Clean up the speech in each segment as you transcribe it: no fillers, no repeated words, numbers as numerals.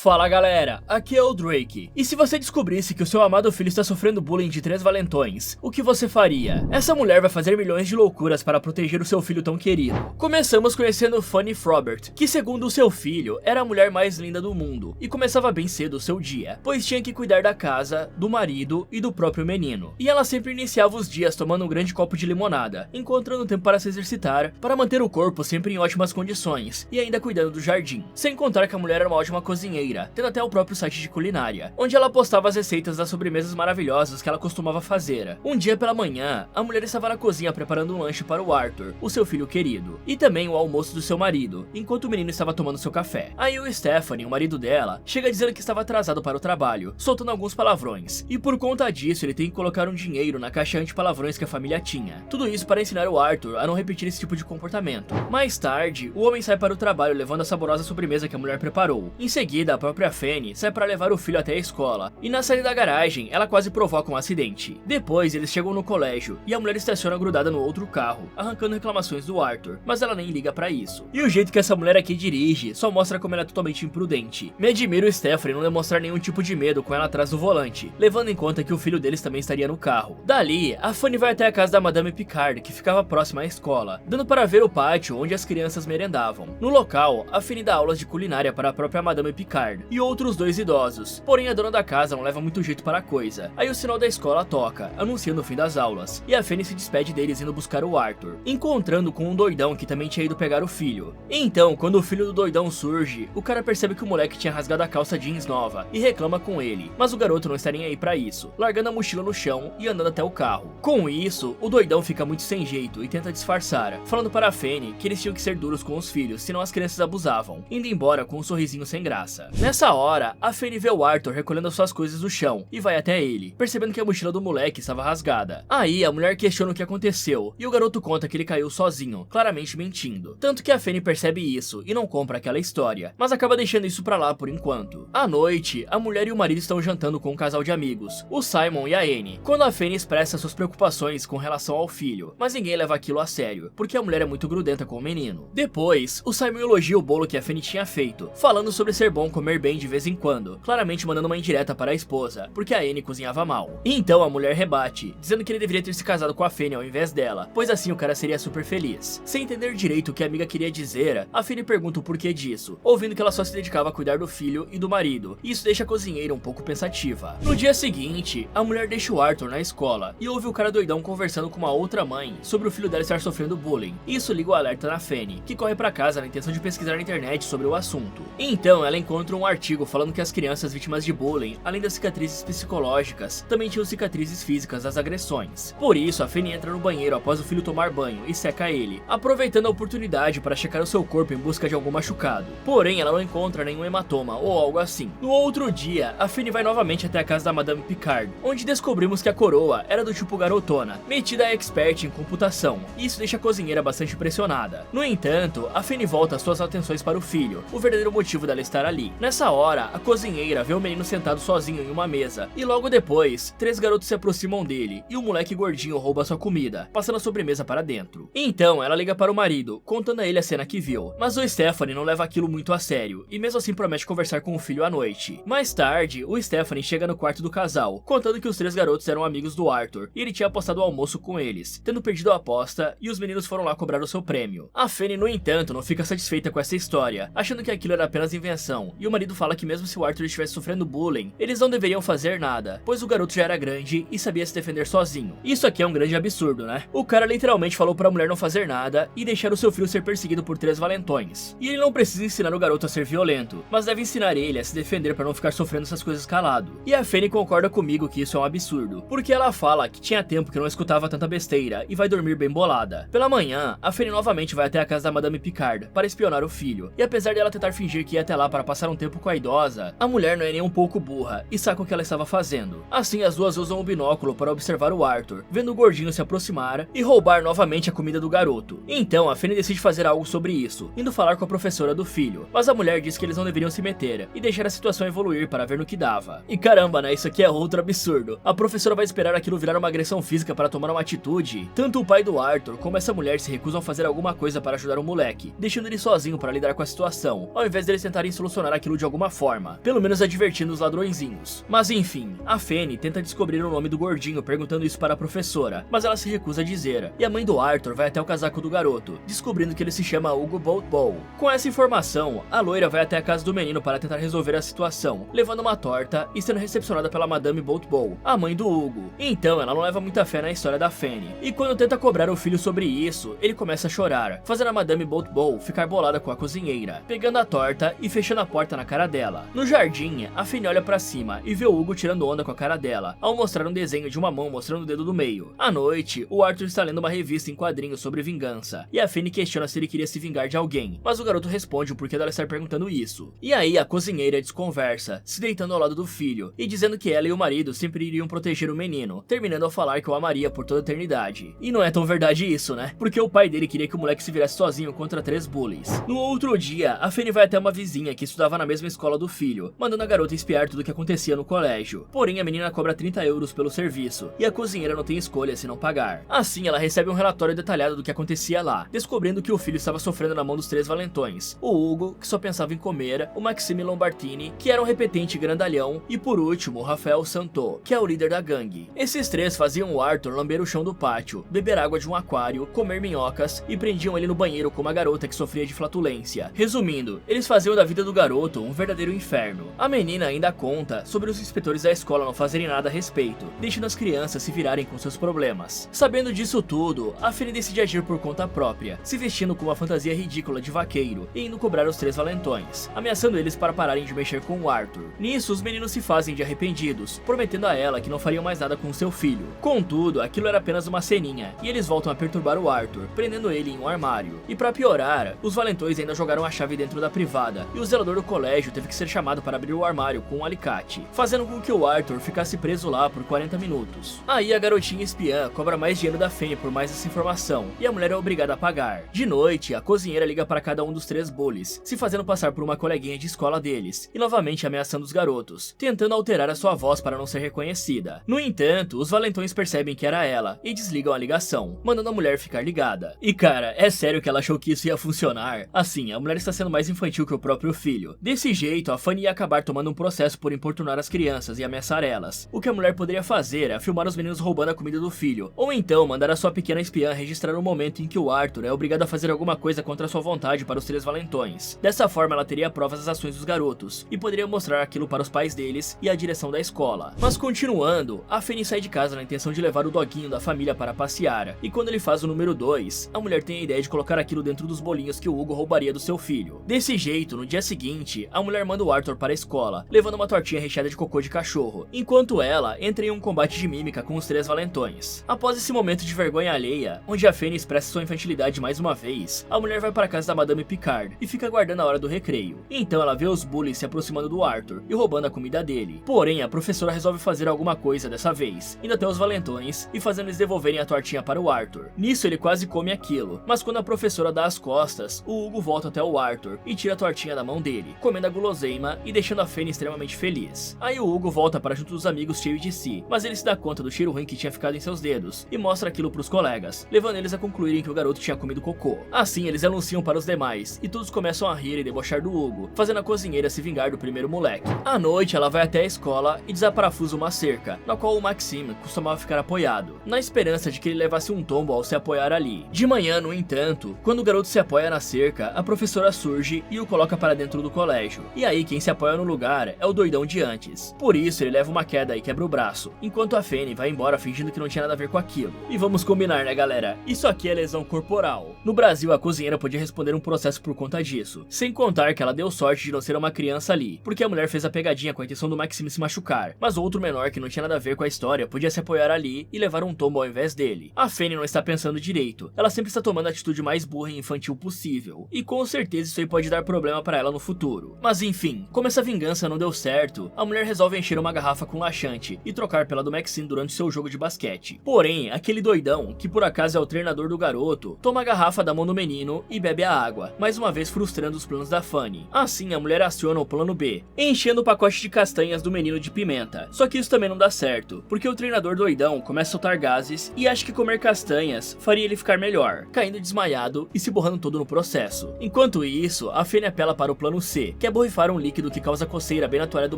Fala galera, aqui é o Drake. E se você descobrisse que o seu amado filho está sofrendo bullying de 3 valentões, o que você faria? Essa mulher vai fazer milhões de loucuras para proteger o seu filho tão querido. Começamos conhecendo Fanny Frobert, que segundo o seu filho, era a mulher mais linda do mundo, e começava bem cedo o seu dia, pois tinha que cuidar da casa, do marido e do próprio menino. E ela sempre iniciava os dias tomando um grande copo de limonada, encontrando tempo para se exercitar, para manter o corpo sempre em ótimas condições, e ainda cuidando do jardim. Sem contar que a mulher era uma ótima cozinheira, tendo até o próprio site de culinária, onde ela postava as receitas das sobremesas maravilhosas que ela costumava fazer. Um dia pela manhã, a mulher estava na cozinha preparando um lanche para o Arthur, o seu filho querido, e também o almoço do seu marido, enquanto o menino estava tomando seu café. Aí o Stephanie, o marido dela, chega dizendo que estava atrasado para o trabalho, soltando alguns palavrões, e por conta disso ele tem que colocar um dinheiro na caixa anti-palavrões que a família tinha. Tudo isso para ensinar o Arthur a não repetir esse tipo de comportamento. Mais tarde, o homem sai para o trabalho levando a saborosa sobremesa que a mulher preparou. Em seguida, a própria Fanny sai para levar o filho até a escola, e na saída da garagem, ela quase provoca um acidente. Depois, eles chegam no colégio, e a mulher estaciona grudada no outro carro, arrancando reclamações do Arthur, mas ela nem liga pra isso. E o jeito que essa mulher aqui dirige, só mostra como ela é totalmente imprudente. Me admira o Stephanie não demonstrar nenhum tipo de medo com ela atrás do volante, levando em conta que o filho deles também estaria no carro. Dali, a Fanny vai até a casa da Madame Picard, que ficava próxima à escola, dando para ver o pátio onde as crianças merendavam. No local, a Fanny dá aulas de culinária para a própria Madame Picard e outros dois idosos, porém a dona da casa não leva muito jeito para a coisa. Aí o sinal da escola toca, anunciando o fim das aulas, e a Fanny se despede deles indo buscar o Arthur, encontrando com um doidão que também tinha ido pegar o filho. Então, quando o filho do doidão surge, o cara percebe que o moleque tinha rasgado a calça jeans nova e reclama com ele, mas o garoto não está nem aí pra isso, largando a mochila no chão e andando até o carro. Com isso, o doidão fica muito sem jeito e tenta disfarçar, falando para a Fanny que eles tinham que ser duros com os filhos, senão as crianças abusavam, indo embora com um sorrisinho sem graça. Nessa hora, a Fanny vê o Arthur recolhendo suas coisas do chão e vai até ele, percebendo que a mochila do moleque estava rasgada. Aí, a mulher questiona o que aconteceu, e o garoto conta que ele caiu sozinho, claramente mentindo. Tanto que a Fanny percebe isso e não compra aquela história, mas acaba deixando isso pra lá por enquanto. À noite, a mulher e o marido estão jantando com um casal de amigos, o Simon e a Annie, quando a Fanny expressa suas preocupações com relação ao filho, mas ninguém leva aquilo a sério, porque a mulher é muito grudenta com o menino. Depois, o Simon elogia o bolo que a Fanny tinha feito, falando sobre ser bom comer bem de vez em quando, claramente mandando uma indireta para a esposa, porque a Annie cozinhava mal. E então a mulher rebate, dizendo que ele deveria ter se casado com a Fanny ao invés dela, pois assim o cara seria super feliz. Sem entender direito o que a amiga queria dizer, a Fanny pergunta o porquê disso, ouvindo que ela só se dedicava a cuidar do filho e do marido, e isso deixa a cozinheira um pouco pensativa. No dia seguinte, a mulher deixa o Arthur na escola, e ouve o cara doidão conversando com uma outra mãe sobre o filho dela estar sofrendo bullying. Isso liga o alerta na Fanny, que corre pra casa na intenção de pesquisar na internet sobre o assunto. Então ela encontra um artigo falando que as crianças vítimas de bullying, além das cicatrizes psicológicas, também tinham cicatrizes físicas das agressões. Por isso, a Fanny entra no banheiro após o filho tomar banho e seca ele, aproveitando a oportunidade para checar o seu corpo em busca de algum machucado. Porém, ela não encontra nenhum hematoma ou algo assim. No outro dia, a Fanny vai novamente até a casa da Madame Picard, onde descobrimos que a coroa era do tipo garotona, metida a expert em computação, e isso deixa a cozinheira bastante impressionada. No entanto, a Fanny volta suas atenções para o filho, o verdadeiro motivo dela estar ali. Nessa hora, a cozinheira vê o menino sentado sozinho em uma mesa, e logo depois, 3 garotos se aproximam dele, e o moleque gordinho rouba sua comida, passando a sobremesa para dentro. Então, ela liga para o marido, contando a ele a cena que viu, mas o Stephanie não leva aquilo muito a sério, e mesmo assim promete conversar com o filho à noite. Mais tarde, o Stephanie chega no quarto do casal, contando que os 3 garotos eram amigos do Arthur, e ele tinha apostado o almoço com eles, tendo perdido a aposta, e os meninos foram lá cobrar o seu prêmio. A Fanny, no entanto, não fica satisfeita com essa história, achando que aquilo era apenas invenção, e o marido fala que mesmo se o Arthur estivesse sofrendo bullying, eles não deveriam fazer nada, pois o garoto já era grande e sabia se defender sozinho. Isso aqui é um grande absurdo, né? O cara literalmente falou pra mulher não fazer nada e deixar o seu filho ser perseguido por 3 valentões. E ele não precisa ensinar o garoto a ser violento, mas deve ensinar ele a se defender pra não ficar sofrendo essas coisas calado. E a Fanny concorda comigo que isso é um absurdo, porque ela fala que tinha tempo que não escutava tanta besteira e vai dormir bem bolada. Pela manhã, a Fanny novamente vai até a casa da Madame Picard para espionar o filho, e apesar dela tentar fingir que ia até lá para passar um tempo com a idosa, a mulher não é nem um pouco burra e saca o que ela estava fazendo. Assim, as duas usam o binóculo para observar o Arthur, vendo o gordinho se aproximar e roubar novamente a comida do garoto. Então, a Fanny decide fazer algo sobre isso, indo falar com a professora do filho, mas a mulher diz que eles não deveriam se meter e deixar a situação evoluir para ver no que dava. E caramba, né, isso aqui é outro absurdo. A professora vai esperar aquilo virar uma agressão física para tomar uma atitude? Tanto o pai do Arthur como essa mulher se recusam a fazer alguma coisa para ajudar o moleque, deixando ele sozinho para lidar com a situação, ao invés deles tentarem solucionar aquilo aquilo de alguma forma, pelo menos advertindo os ladrõezinhos. Mas enfim, a Fanny tenta descobrir o nome do gordinho perguntando isso para a professora, mas ela se recusa a dizer, e a mãe do Arthur vai até o casaco do garoto, descobrindo que ele se chama Hugo Boltbowl. Com essa informação, a loira vai até a casa do menino para tentar resolver a situação, levando uma torta e sendo recepcionada pela Madame Boltbowl, a mãe do Hugo. Então ela não leva muita fé na história da Fanny, e quando tenta cobrar o filho sobre isso, ele começa a chorar, fazendo a Madame Boltbowl ficar bolada com a cozinheira, pegando a torta e fechando a porta na cara dela. No jardim, a Fanny olha pra cima e vê o Hugo tirando onda com a cara dela, ao mostrar um desenho de uma mão mostrando o dedo do meio. À noite, o Arthur está lendo uma revista em quadrinhos sobre vingança, e a Fanny questiona se ele queria se vingar de alguém, mas o garoto responde o porquê dela estar perguntando isso. E aí a cozinheira desconversa, se deitando ao lado do filho, e dizendo que ela e o marido sempre iriam proteger o menino, terminando ao falar que o amaria por toda a eternidade. E não é tão verdade isso, né? Porque o pai dele queria que o moleque se virasse sozinho contra 3 bullies. No outro dia, a Fanny vai até uma vizinha que estudava na mesma escola do filho, mandando a garota espiar tudo o que acontecia no colégio. Porém, a menina cobra 30 euros pelo serviço, e a cozinheira não tem escolha se não pagar. Assim, ela recebe um relatório detalhado do que acontecia lá, descobrindo que o filho estava sofrendo na mão dos 3 valentões. O Hugo, que só pensava em comer, o Maxime Lombartini, que era um repetente grandalhão, e por último, o Rafael Santo, que é o líder da gangue. Esses 3 faziam o Arthur lamber o chão do pátio, beber água de um aquário, comer minhocas e prendiam ele no banheiro com uma garota que sofria de flatulência. Resumindo, eles faziam da vida do garoto um verdadeiro inferno. A menina ainda conta sobre os inspetores da escola não fazerem nada a respeito, deixando as crianças se virarem com seus problemas. Sabendo disso tudo, a Fanny decide agir por conta própria, se vestindo com uma fantasia ridícula de vaqueiro e indo cobrar os 3 valentões, ameaçando eles para pararem de mexer com o Arthur. Nisso, os meninos se fazem de arrependidos, prometendo a ela que não fariam mais nada com seu filho. Contudo, aquilo era apenas uma ceninha, e eles voltam a perturbar o Arthur, prendendo ele em um armário. E pra piorar, os valentões ainda jogaram a chave dentro da privada, e o zelador do colégio teve que ser chamado para abrir o armário com um alicate, fazendo com que o Arthur ficasse preso lá por 40 minutos. Aí a garotinha espiã cobra mais dinheiro da Fanny por mais essa informação, e a mulher é obrigada a pagar. De noite, a cozinheira liga para cada um dos 3 bullies, se fazendo passar por uma coleguinha de escola deles, e novamente ameaçando os garotos, tentando alterar a sua voz para não ser reconhecida. No entanto, os valentões percebem que era ela, e desligam a ligação, mandando a mulher ficar ligada. E cara, é sério que ela achou que isso ia funcionar? Assim, a mulher está sendo mais infantil que o próprio filho. Desse jeito, a Fanny ia acabar tomando um processo por importunar as crianças e ameaçar elas. O que a mulher poderia fazer é filmar os meninos roubando a comida do filho, ou então mandar a sua pequena espiã registrar o momento em que o Arthur é obrigado a fazer alguma coisa contra sua vontade para os 3 valentões. Dessa forma, ela teria provas das ações dos garotos, e poderia mostrar aquilo para os pais deles e a direção da escola. Mas continuando, a Fanny sai de casa na intenção de levar o doguinho da família para passear, e quando ele faz o número 2, a mulher tem a ideia de colocar aquilo dentro dos bolinhos que o Hugo roubaria do seu filho. Desse jeito, no dia seguinte, a mulher manda o Arthur para a escola, levando uma tortinha recheada de cocô de cachorro, enquanto ela entra em um combate de mímica com os 3 valentões. Após esse momento de vergonha alheia, onde a Fanny expressa sua infantilidade mais uma vez, a mulher vai para a casa da Madame Picard e fica aguardando a hora do recreio. Então ela vê os bullies se aproximando do Arthur e roubando a comida dele. Porém, a professora resolve fazer alguma coisa dessa vez, indo até os valentões e fazendo eles devolverem a tortinha para o Arthur. Nisso ele quase come aquilo, mas quando a professora dá as costas, o Hugo volta até o Arthur e tira a tortinha da mão dele, comendo a guloseima e deixando a Fanny extremamente feliz. Aí o Hugo volta para junto dos amigos cheio de si, mas ele se dá conta do cheiro ruim que tinha ficado em seus dedos e mostra aquilo pros colegas, levando eles a concluírem que o garoto tinha comido cocô. Assim eles anunciam para os demais e todos começam a rir e debochar do Hugo, fazendo a cozinheira se vingar do primeiro moleque. À noite ela vai até a escola e desaparafusa uma cerca, na qual o Maxime costumava ficar apoiado, na esperança de que ele levasse um tombo ao se apoiar ali. De manhã, no entanto, quando o garoto se apoia na cerca, a professora surge e o coloca para dentro do colégio. E aí quem se apoia no lugar é o doidão de antes. Por isso ele leva uma queda e quebra o braço, enquanto a Fanny vai embora fingindo que não tinha nada a ver com aquilo. E vamos combinar, né galera? Isso aqui é lesão corporal. No Brasil a cozinheira podia responder um processo por conta disso, sem contar que ela deu sorte de não ser uma criança ali, porque a mulher fez a pegadinha com a intenção do Maxime se machucar, mas outro menor que não tinha nada a ver com a história podia se apoiar ali e levar um tombo ao invés dele. A Fanny não está pensando direito, ela sempre está tomando a atitude mais burra e infantil possível, e com certeza isso aí pode dar problema para ela no futuro. Mas enfim, como essa vingança não deu certo, a mulher resolve encher uma garrafa com laxante e trocar pela do Maxine durante seu jogo de basquete. Porém, aquele doidão, que por acaso é o treinador do garoto, toma a garrafa da mão do menino e bebe a água, mais uma vez frustrando os planos da Fanny. Assim, a mulher aciona o plano B, enchendo o pacote de castanhas do menino de pimenta. Só que isso também não dá certo, porque o treinador doidão começa a soltar gases e acha que comer castanhas faria ele ficar melhor, caindo desmaiado e se borrando todo no processo. Enquanto isso, a Fanny apela para o plano C, quer borrifar um líquido que causa coceira bem na toalha do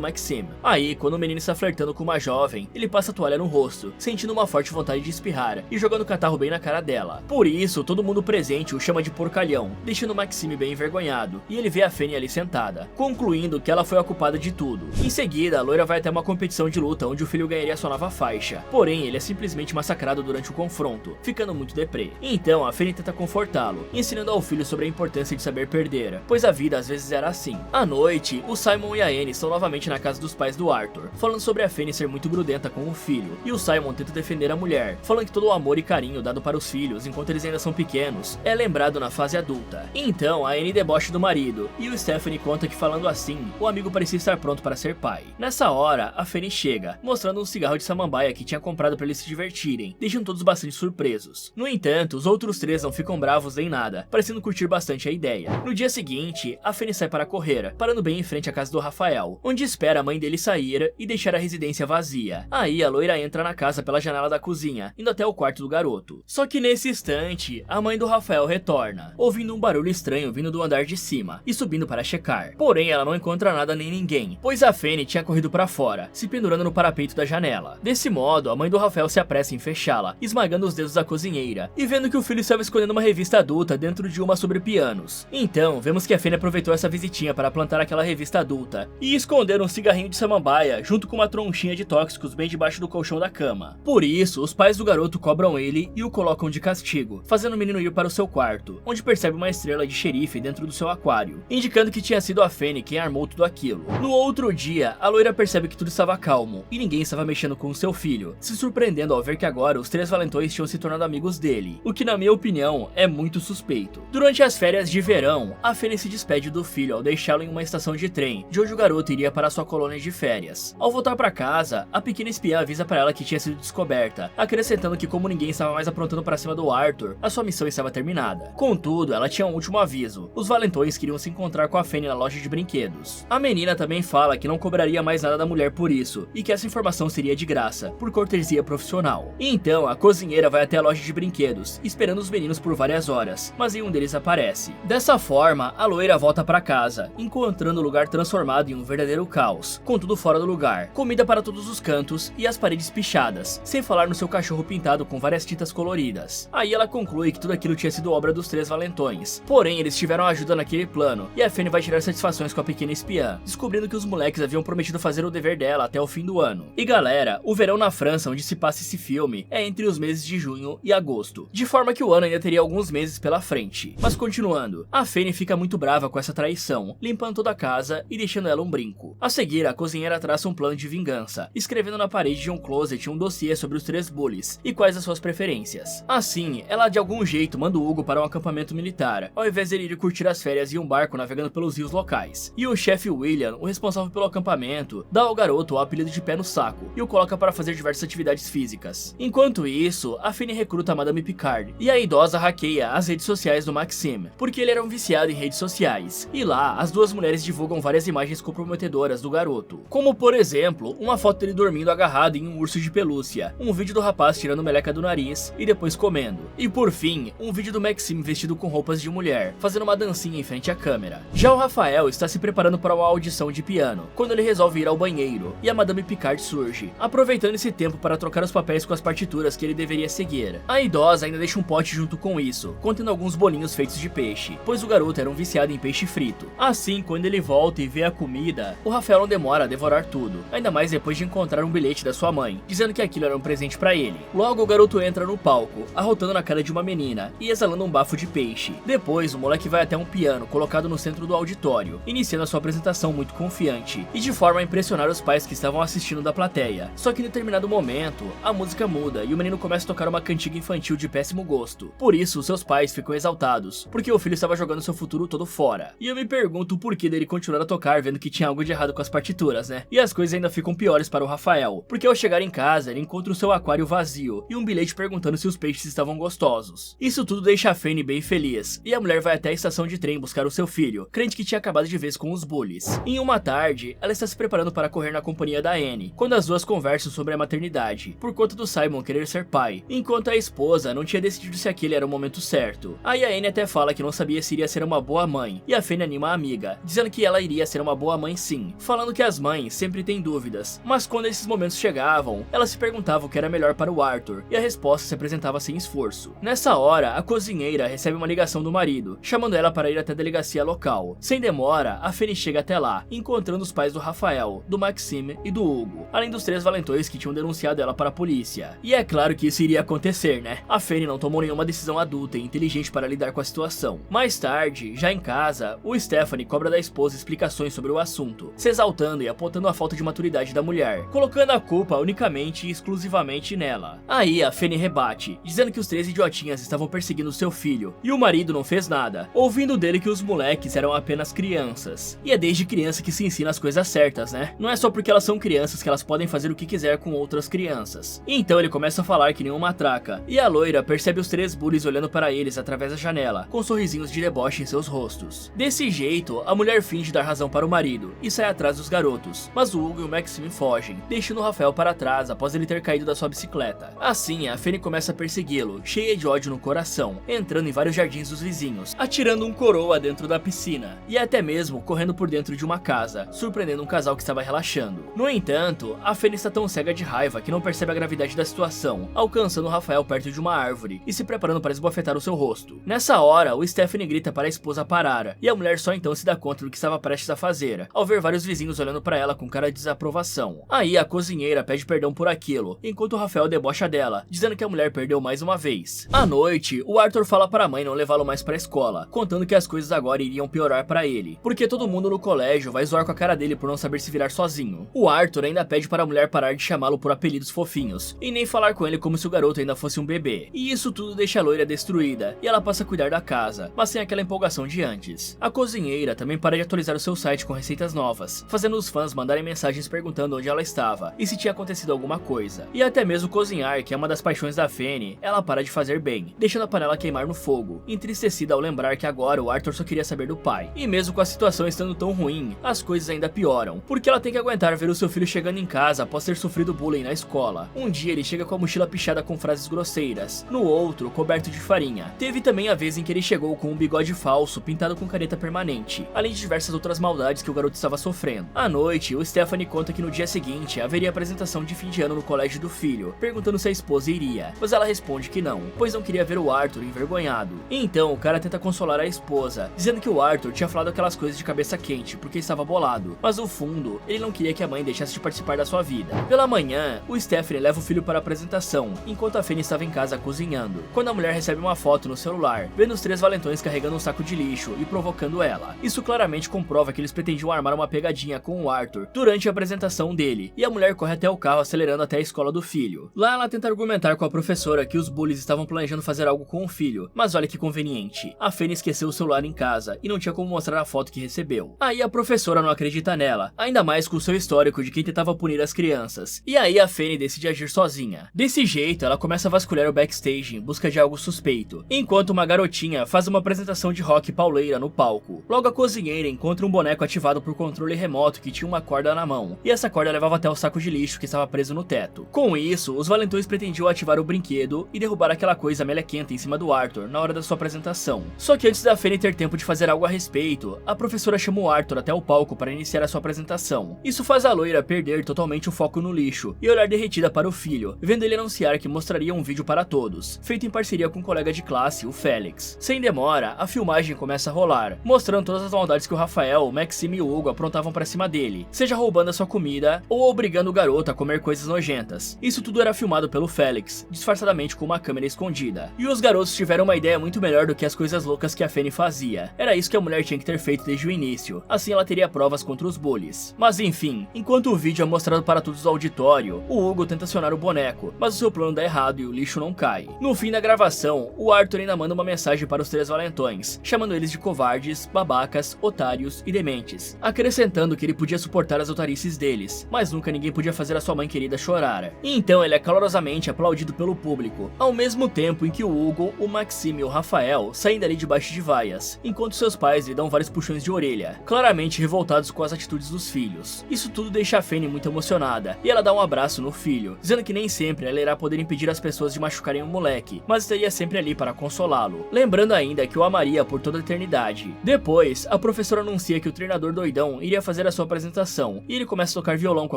Maxime. Aí, quando o menino está flertando com uma jovem, ele passa a toalha no rosto, sentindo uma forte vontade de espirrar e jogando o catarro bem na cara dela. Por isso, todo mundo presente o chama de porcalhão, deixando o Maxime bem envergonhado, e ele vê a Fanny ali sentada, concluindo que ela foi a culpada de tudo. Em seguida, a loira vai até uma competição de luta onde o filho ganharia sua nova faixa, porém ele é simplesmente massacrado durante o confronto, ficando muito deprê. Então a Fanny tenta confortá-lo, ensinando ao filho sobre a importância de saber perder, pois a vida às vezes era assim. À noite, o Simon e a Anne estão novamente na casa dos pais do Arthur, falando sobre a Fanny ser muito grudenta com o filho, e o Simon tenta defender a mulher, falando que todo o amor e carinho dado para os filhos enquanto eles ainda são pequenos é lembrado na fase adulta. Então a Anne debocha do marido, e o Stephanie conta que falando assim, o amigo parecia estar pronto para ser pai. Nessa hora, a Fanny chega, mostrando um cigarro de samambaia que tinha comprado para eles se divertirem, deixando todos bastante surpresos. No entanto, os outros três não ficam bravos nem nada, parecendo curtir bastante a ideia. No dia seguinte, a Fanny sai para correr, parando bem em frente à casa do Rafael, onde espera a mãe dele sair e deixar a residência vazia. Aí a loira entra na casa pela janela da cozinha, indo até o quarto do garoto. Só que nesse instante, a mãe do Rafael retorna, ouvindo um barulho estranho vindo do andar de cima, e subindo para checar. Porém, ela não encontra nada nem ninguém, pois a Fanny tinha corrido para fora, se pendurando no parapeito da janela. Desse modo, a mãe do Rafael se apressa em fechá-la, esmagando os dedos da cozinheira, e vendo que o filho estava escondendo uma revista adulta dentro de uma sobre pianos. Então, vemos que a Fanny aproveitou essa visitinha para plantar aquela revista adulta, e esconder um cigarrinho de samambaia junto com uma tronchinha de tóxicos bem debaixo do colchão da cama. Por isso, os pais do garoto cobram ele e o colocam de castigo, fazendo o menino ir para o seu quarto, onde percebe uma estrela de xerife dentro do seu aquário, indicando que tinha sido a Fanny quem armou tudo aquilo. No outro dia, a loira percebe que tudo estava calmo, e ninguém estava mexendo com o seu filho, se surpreendendo ao ver que agora os três valentões tinham se tornado amigos dele, o que na minha opinião é muito suspeito. Durante as férias de verão, a Fanny se despede do filho ao deixá-lo em uma estação de trem, de onde o garoto iria para sua colônia de férias. Ao voltar para casa, a pequena espiã avisa para ela que tinha sido descoberta, acrescentando que como ninguém estava mais aprontando para cima do Arthur, a sua missão estava terminada. Contudo, ela tinha um último aviso: os valentões queriam se encontrar com a Fanny na loja de brinquedos. A menina também fala que não cobraria mais nada da mulher por isso, e que essa informação seria de graça, por cortesia profissional. Então, a cozinheira vai até a loja de brinquedos, esperando os meninos por várias horas, mas nenhum deles aparece. Dessa forma, a loira volta para casa, encontrando o lugar transformado em um verdadeiro caos, com tudo fora do lugar, comida para todos os cantos e as paredes pichadas, sem falar no seu cachorro pintado com várias tintas coloridas. Aí ela conclui que tudo aquilo tinha sido obra dos três valentões, porém eles tiveram ajuda naquele plano, e a Fanny vai tirar satisfações com a pequena espiã, descobrindo que os moleques haviam prometido fazer o dever dela até o fim do ano. E galera, o verão na França, onde se passa esse filme, é entre os meses de junho e agosto, de forma que o ano ainda teria alguns meses pela frente. Mas continuando, a Fanny fica muito brava com essa traição, limpando toda a casa e deixando ela um brinco. A seguir, a cozinheira traça um plano de vingança, escrevendo na parede de um closet um dossiê sobre os três bullies e quais as suas preferências. Assim, ela de algum jeito manda o Hugo para um acampamento militar, ao invés de ele ir curtir as férias em um barco navegando pelos rios locais. E o chefe William, o responsável pelo acampamento, dá ao garoto o apelido de pé no saco e o coloca para fazer diversas atividades físicas. Enquanto isso, a Fanny recruta a Madame Picard, e a idosa hackeia as redes sociais do Maxime, porque ele era um viciado em redes sociais. E lá, as duas mulheres divulgam várias imagens comprometedoras do garoto, como por exemplo, uma foto dele dormindo agarrado em um urso de pelúcia, um vídeo do rapaz tirando meleca do nariz e depois comendo, e por fim, um vídeo do Maxime vestido com roupas de mulher, fazendo uma dancinha em frente à câmera. Já o Rafael está se preparando para uma audição de piano, quando ele resolve ir ao banheiro, e a Madame Picard surge, aproveitando esse tempo para trocar os papéis com as partituras que ele deveria seguir. A idosa ainda deixa um pote junto com isso, contendo alguns bolinhos feitos de peixe, pois o garoto era um viciado em peixe frito. Assim, quando ele volta e vê a comida, o Rafael não demora a devorar tudo, ainda mais depois de encontrar um bilhete da sua mãe, dizendo que aquilo era um presente para ele. Logo, o garoto entra no palco, arrotando na cara de uma menina e exalando um bafo de peixe. Depois, o moleque vai até um piano colocado no centro do auditório, iniciando a sua apresentação muito confiante, e de forma a impressionar os pais que estavam assistindo da plateia. Só que em determinado momento, a música muda e o menino começa a tocar uma cantiga infantil de péssimo gosto. Por isso, seus pais ficam exaltados, porque o filho estava jogando seu futuro todo fora. E eu me pergunto o porquê dele continuar a tocar vendo que tinha algo de errado com as partituras, né? E as coisas ainda ficam piores para o Rafael, porque ao chegar em casa, ele encontra o seu aquário vazio e um bilhete perguntando se os peixes estavam gostosos. Isso tudo deixa a Fanny bem feliz, e a mulher vai até a estação de trem buscar o seu filho, crente que tinha acabado de vez com os bullies. Em uma tarde, ela está se preparando para correr na companhia da Anne, quando as duas conversam sobre a maternidade, por conta do Simon querer ser pai, enquanto a esposa não tinha decidido se aquele era o momento certo. Aí a Anne até fala que não sabia se iria ser uma boa mãe, e a Fanny anima a amiga, amiga, dizendo que ela iria ser uma boa mãe sim, falando que as mães sempre têm dúvidas, mas quando esses momentos chegavam, ela se perguntava o que era melhor para o Arthur, e a resposta se apresentava sem esforço. Nessa hora, a cozinheira recebe uma ligação do marido, chamando ela para ir até a delegacia local. Sem demora, a Fanny chega até lá, encontrando os pais do Rafael, do Maxime e do Hugo, além dos 3 valentões que tinham denunciado ela para a polícia. E é claro que isso iria acontecer, né? A Fanny não tomou nenhuma decisão adulta e inteligente para lidar com a situação. Mais tarde, já em casa, o Stephanie cobra da esposa explicações sobre o assunto, se exaltando e apontando a falta de maturidade da mulher, colocando a culpa unicamente e exclusivamente nela. Aí a Fanny rebate, dizendo que os 3 idiotinhas estavam perseguindo seu filho, e o marido não fez nada, ouvindo dele que os moleques eram apenas crianças. E é desde criança que se ensina as coisas certas, né? Não é só porque elas são crianças que elas podem fazer o que quiser com outras crianças. Então ele começa a falar que nem uma matraca, e a loira percebe os 3 bullies olhando para eles através da janela, com sorrisinhos de deboche em seus rostos. Desse jeito, a mulher finge dar razão para o marido, e sai atrás dos garotos, mas o Hugo e o Maxime fogem, deixando o Rafael para trás após ele ter caído da sua bicicleta. Assim, a Fanny começa a persegui-lo, cheia de ódio no coração, entrando em vários jardins dos vizinhos, atirando um coroa dentro da piscina, e até mesmo correndo por dentro de uma casa, surpreendendo um casal que estava relaxando. No entanto, a Fanny está tão cega de raiva que não percebe a gravidade da situação, alcançando o Rafael perto de uma árvore e se preparando para esbofetar o seu rosto. Nessa hora, o Stephanie grita para a esposa parar, e a mulher só então se dá conta do que estava prestes a fazer, ao ver vários vizinhos olhando para ela com cara de desaprovação. Aí a cozinheira pede perdão por aquilo, enquanto o Rafael debocha dela, dizendo que a mulher perdeu mais uma vez. À noite, o Arthur fala para a mãe não levá-lo mais para a escola, contando que as coisas agora iriam piorar para ele, porque todo mundo no colégio vai zoar com a cara dele por não saber se virar sozinho. O Arthur ainda pede para a mulher parar de chamá-lo por apelidos fofinhos, e nem falar com ele como se o garoto ainda fosse um bebê. E isso tudo deixa a loira destruída, e ela passa a cuidar da casa, mas sem aquela empolgação de antes. A cozinheira também para de atualizar o seu site com receitas novas, fazendo os fãs mandarem mensagens perguntando onde ela estava, e se tinha acontecido alguma coisa. E até mesmo cozinhar, que é uma das paixões da Fanny, ela para de fazer bem, deixando a panela queimar no fogo, entristecida ao lembrar que agora o Arthur só queria saber do pai. E mesmo com a situação estando tão ruim, as coisas ainda pioram, porque ela tem que aguentar ver o seu filho chegando em casa após ter sofrido bullying na escola. Um dia ele chega com a mochila pichada com frases grosseiras, no outro coberto de farinha. Teve também a vez em que ele chegou com um bigode falso pintado com careta permanente, além de diversas outras maldades que o garoto estava sofrendo. À noite, o Stephanie conta que no dia seguinte haveria apresentação de fim de ano no colégio do filho, perguntando se a esposa iria, mas ela responde que não, pois não queria ver o Arthur envergonhado. Então o cara tenta consolar a esposa, dizendo que o Arthur tinha falado aquelas coisas de cabeça quente porque estava bolado, mas no fundo ele não queria que a mãe deixasse de participar da sua vida. Pela manhã, o Stephanie leva o filho para a apresentação, enquanto a Fanny estava em casa cozinhando, quando a mulher recebe uma foto no celular, vendo os 3 valentões carregando um saco de lixo e provocando ela. Isso claramente comprova que eles pretendiam armar uma pegadinha com o Arthur durante a apresentação dele, e a mulher corre até o carro acelerando até a escola do filho. Lá ela tenta argumentar com a professora que os bullies estavam planejando fazer algo com o filho, mas olha que conveniente, a Fanny esqueceu o celular em casa e não tinha como mostrar a foto que recebeu. Aí a professora não acredita nela, ainda mais com o seu histórico de quem tentava punir as crianças, e aí a Fanny decide agir sozinha. Desse jeito, ela começa a vasculhar o backstage em busca de algo suspeito, enquanto uma garotinha faz uma apresentação de rock pauleira no palco. Logo a cozinheira encontra um boneco ativado por controle remoto que tinha uma corda na mão, e essa corda levava até o saco de lixo que estava preso no teto. Com isso, os valentões pretendiam ativar o brinquedo e derrubar aquela coisa melequenta em cima do Arthur na hora da sua apresentação. Só que antes da Fanny ter tempo de fazer algo a respeito, a professora chama o Arthur até o palco para iniciar a sua apresentação. Isso faz a loira perder totalmente o foco no lixo e olhar derretida para o filho, vendo ele anunciar que mostraria um vídeo para todos, feito em parceria com um colega de classe, o Félix. Sem demora, a filmagem começa a rolar, mostrando todas as maldades que o Rafael, o Maxime e o Hugo aprontavam para cima dele, seja roubando a sua comida ou obrigando o garoto a comer coisas nojentas. Isso tudo era filmado pelo Félix, disfarçadamente com uma câmera escondida. E os garotos tiveram uma ideia muito melhor do que as coisas loucas que a Fanny fazia. Era isso que a mulher tinha que ter feito desde o início, assim ela teria provas contra os bullies. Mas enfim, enquanto o vídeo é mostrado para todos do auditório, o Hugo tenta acionar o boneco, mas o seu plano dá errado e o lixo não cai. No fim da gravação, o Arthur ainda manda uma mensagem para os 3 valentões, chamando eles de covardes, babacas, otários e dementes, acrescentando que ele podia suportar as otarices deles, mas nunca ninguém podia fazer a sua mãe querida chorar. E então ele é calorosamente aplaudido pelo público, ao mesmo tempo em que o Hugo, o Maxime e o Rafael saem dali debaixo de vaias, enquanto seus pais lhe dão vários puxões de orelha, claramente revoltados com as atitudes dos filhos. Isso tudo deixa a Fanny muito emocionada, e ela dá um abraço no filho, dizendo que nem sempre ela irá poder impedir as pessoas de machucarem o moleque, mas estaria sempre ali para consolá-lo, lembrando ainda que o amaria por toda a eternidade. Depois, a a professora anuncia que o treinador doidão iria fazer a sua apresentação, e ele começa a tocar violão com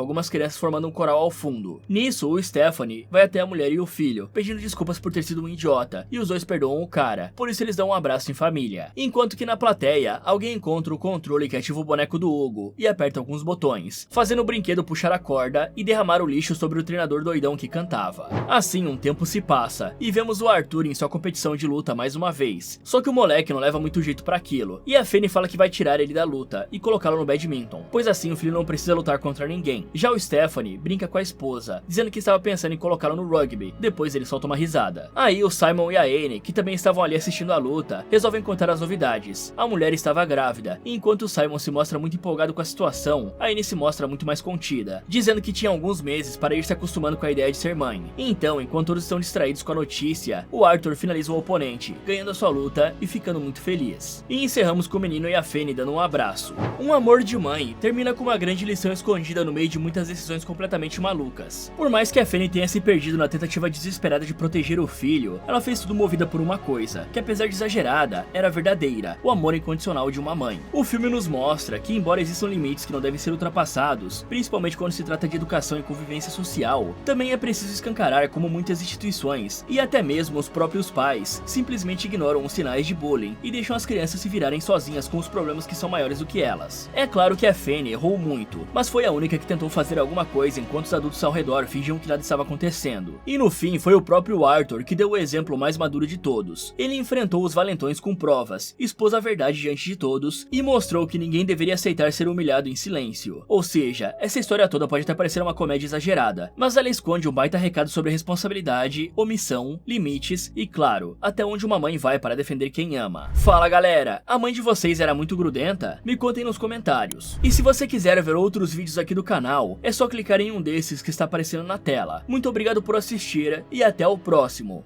algumas crianças formando um coral ao fundo. Nisso, o Stephanie vai até a mulher e o filho, pedindo desculpas por ter sido um idiota, e os dois perdoam o cara, por isso eles dão um abraço em família. Enquanto que na plateia, alguém encontra o controle que ativa o boneco do Hugo, e aperta alguns botões, fazendo o brinquedo puxar a corda e derramar o lixo sobre o treinador doidão que cantava. Assim, um tempo se passa, e vemos o Arthur em sua competição de luta mais uma vez, só que o moleque não leva muito jeito pra aquilo, e a Fanny fala que vai tirar ele da luta e colocá-lo no badminton, pois assim o filho não precisa lutar contra ninguém. Já o Stephanie brinca com a esposa, dizendo que estava pensando em colocá-lo no rugby, depois ele solta uma risada. Aí o Simon e a Anne, que também estavam ali assistindo a luta, resolvem contar as novidades. A mulher estava grávida, e enquanto o Simon se mostra muito empolgado com a situação, a Anne se mostra muito mais contida, dizendo que tinha alguns meses para ir se acostumando com a ideia de ser mãe. Então, enquanto todos estão distraídos com a notícia, o Arthur finaliza o oponente, ganhando a sua luta e ficando muito feliz. E encerramos com o menino e a Fanny dando um abraço. Um amor de mãe termina com uma grande lição escondida no meio de muitas decisões completamente malucas. Por mais que a Fanny tenha se perdido na tentativa desesperada de proteger o filho, ela fez tudo movida por uma coisa, que apesar de exagerada, era verdadeira, o amor incondicional de uma mãe. O filme nos mostra que, embora existam limites que não devem ser ultrapassados, principalmente quando se trata de educação e convivência social, também é preciso escancarar como muitas instituições, e até mesmo os próprios pais, simplesmente ignoram os sinais de bullying e deixam as crianças se virarem sozinhas com os problemas que são maiores do que elas. É claro que a Fanny errou muito, mas foi a única que tentou fazer alguma coisa enquanto os adultos ao redor fingiam que nada estava acontecendo. E no fim foi o próprio Arthur que deu o exemplo mais maduro de todos. Ele enfrentou os valentões com provas, expôs a verdade diante de todos e mostrou que ninguém deveria aceitar ser humilhado em silêncio. Ou seja, essa história toda pode até parecer uma comédia exagerada, mas ela esconde um baita recado sobre responsabilidade, omissão, limites e, claro, até onde uma mãe vai para defender quem ama. Fala galera, a mãe de vocês era muito grudenta? Me contem nos comentários. E se você quiser ver outros vídeos aqui do canal, é só clicar em um desses que está aparecendo na tela. Muito obrigado por assistir e até o próximo.